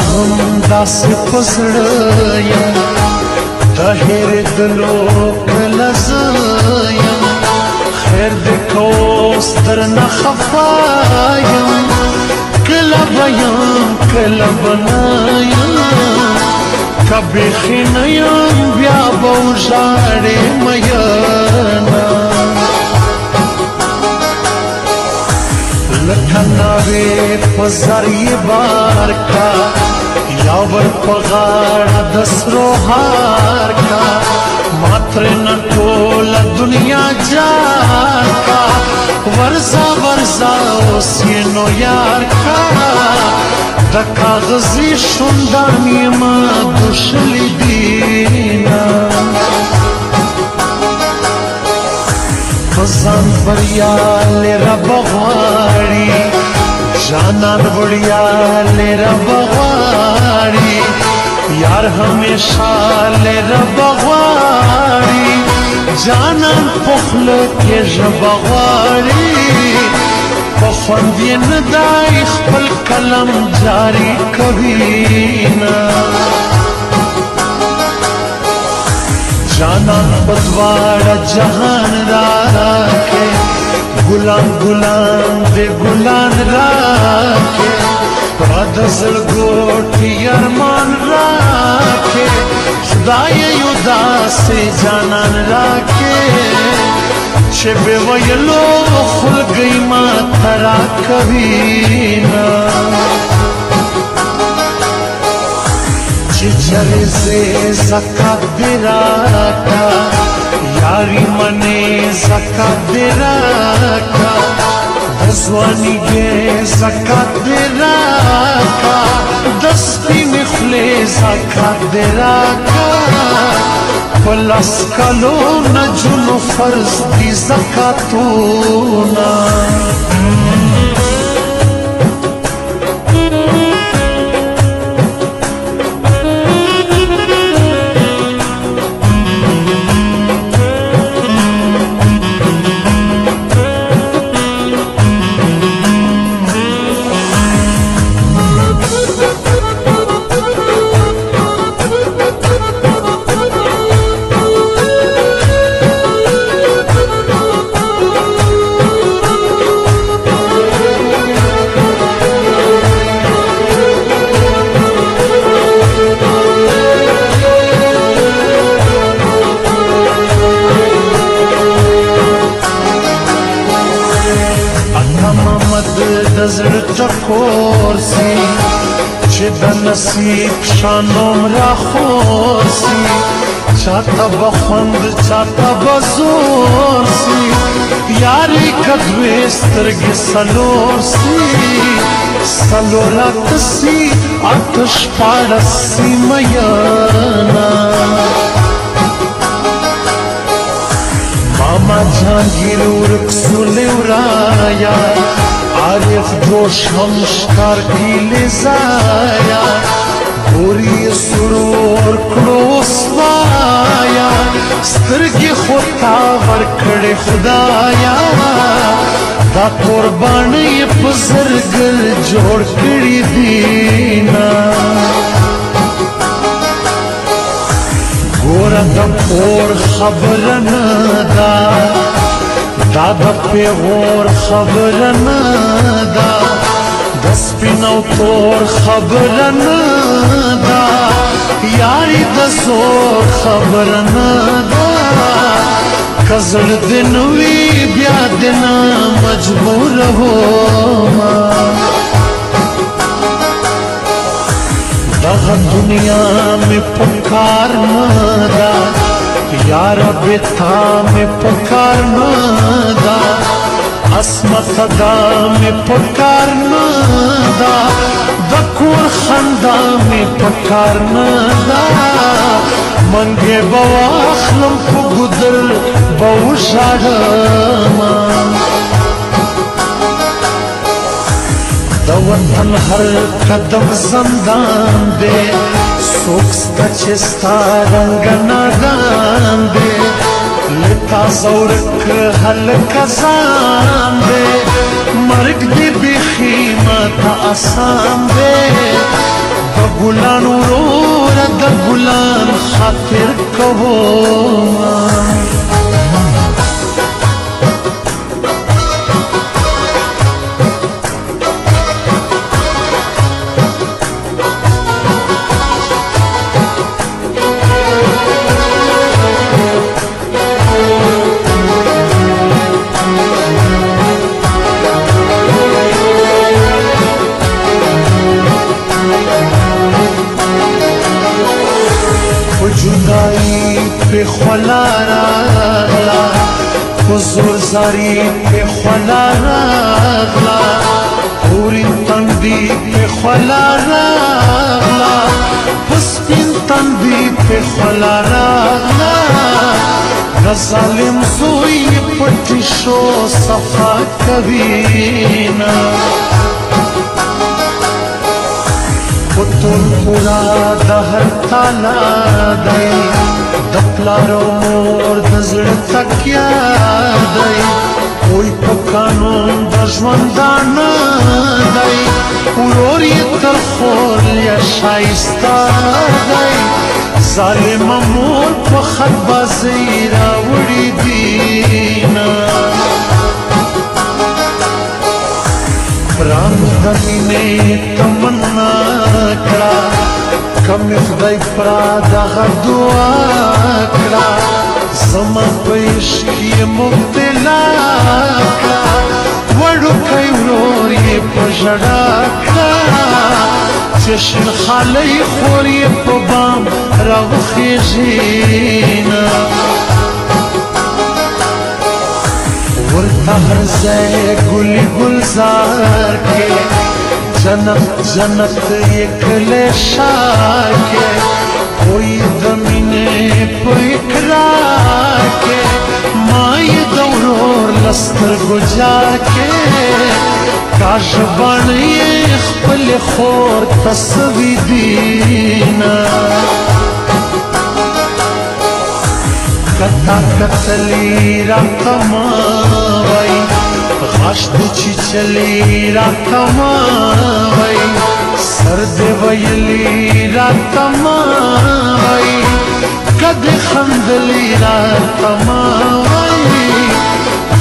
هم داسې په زړه یم د هېرېدلو کله زه یم خیر دې که اوس درنه خفا یم کله به یم کله به نه یم که بیخي نه یم بیا به وژاړې مینه لکه ناوې په زر یې بار کا یا ور په غاړه د سرو هار کا ما ترېنه ټوله دنیا جار کا ورځه ورځه اوس یې نو یار کا د کاغذي شونډان یما دوشلي دینه ځان بریال رب غواړي جانان وړیال رب غواړي یار همیشه رب غواړي جانان پخله کې ژب غواړي په خوند یې نه دی خپل قلم جاري کوي نه جانان بدواړه جهان راکې ګلان ګلان دې ګلان راکې را د زړګوټي ارمان راکې خدای یو داسې جانان راکې چې بې ویلو خلګۍ ماته راکوي نه چرزے زکات دے راکا یاری منے زکات دے راکا دزوانی گے زکات دے راکا دستی مخلے زکات دے راکا پلس کلو نجم فرض دی زکاتونا زړه ټکور سي چې د نصیب شانوم راخور سي چاته به خوند چاته به زور سي یاري که دوې سترګې څلور سي څلور اته سي اته شپاړس سي میینه ماما جهانګیر ورک سولې ورایا عارف جوش هم شکار کی لزایا گوری سرور کلو سوایا سترگی خودتا ورکڑ خدایا دا قربانی پزرگل جوڑ کری دینا گورا دا پور خبر ندا دا د پیغور خبر نه ده د سپین او تور خبر نه ده یاري د زور خبر نه ده که زړه دې نه وي بیا دې نه مجبور ومه دغه دنیا مې په کار نه ده یار بیتا میں پکار نادا عصمت دا میں پکار نادا دکور خندا میں پکار نادا منگے بواخلم کو گدل بوشاڑما دا وطن ہر قدم زندان دے سوکستا چستا رنگ نادان دے لتا زورک حلق ازان دے مرگ دی بخیمت آسان دے ګلان وروره د ګلان خاطر کومه جدائی پہ خلا راغلا حضور زاری پہ خلا راغلا پوری تندی پہ خلا راغلا پسپین تندی پہ خلا راغلا ظالم زوی پٹی شو صفا کبینا پتر پورا دهر تالا دی دپلارو مور دزر تکیا دی کوئی پکانون دژوندانا دی اوروری ترخور یا شایستا دی ظالم مور پخد بازی راوڑی دینا پران دمینه تمنا کړه کم خدای پرا دغه دعا کړه زما په عشق یې مبتلا کړه وړوکی ورور یې په ژړا کړه چشم خالی خور یې په بام راوخیږي نه ورته هر ځای ګلي ګلزار کې جنت جنت یې کلی ښار کې کوئی د مینې په اقرار کې ما یې د ورور له سترګو جار کې کاش بڼ یې خپلې خور ته سوي دینه کتا کتلی راتا ماوی غاشت چی چلی راتا ماوی سرد ویلی راتا ماوی کد خندلی راتا ماوی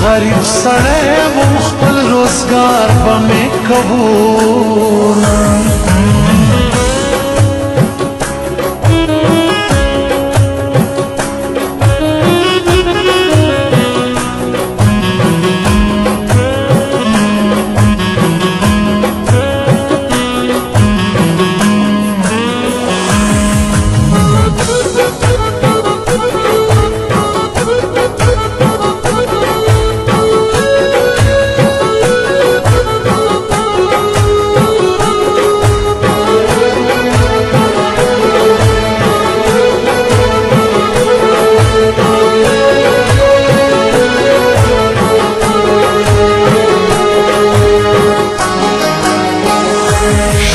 غریب سڑے و مخبل روزگار بمی کبونا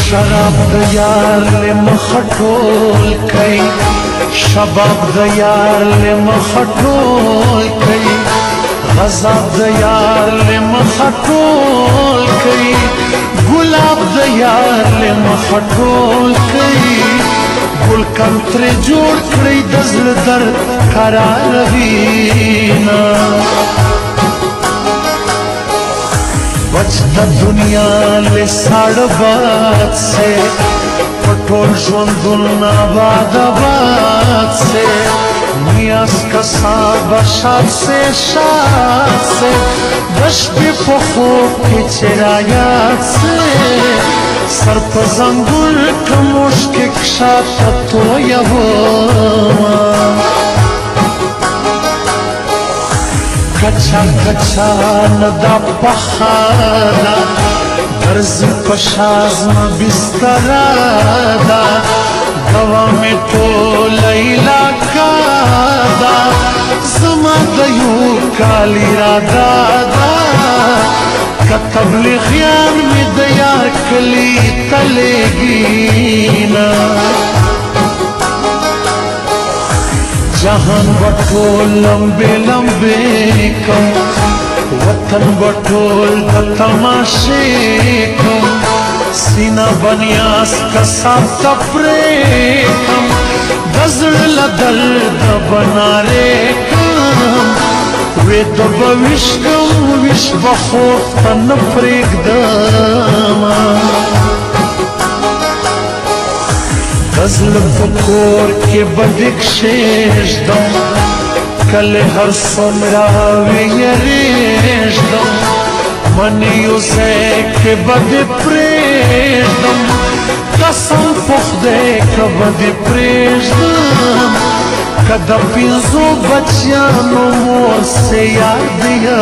شراب د یار له مخټول کئ شباب د یار له مخټول کئ غضب د یار له مخټول کئ ګلاب د یار له مخټول کئ ګل کنتر جوړ کړی د زړه درد قرار وینا بچتا دنیا لے ساڑ بات سے پٹول ژوندون آباد آباد سے نیاز کا صحابہ شاد سے دشتی پخوب کی چرایات سے سر پا زنگل کموش کے کشاتا تو یہوما کچا کچا ندا پخادا درز پشاز ما بسترادا گوا میں ٹول علاقہ دا زما دیو کالی رادا دا کتبلیغیان میں دیار کلی تلگینا جہان بٹول لمبے لمبے کم وطن بٹول تماشے کم सीना बनियास कसाब तपरेकम दजल दर्द बना रे कम वे तो भविष्कम विश्व खोफ तन प्रेगदमा गजल फकोर के बदिक शेष दम कल हर सोमरा वेरेश दम मनियो से के बद प्रेश दम कसम पुख्दे के बद प्रेश दम कदा पिंजो बच्चियानो मोर से याद दिया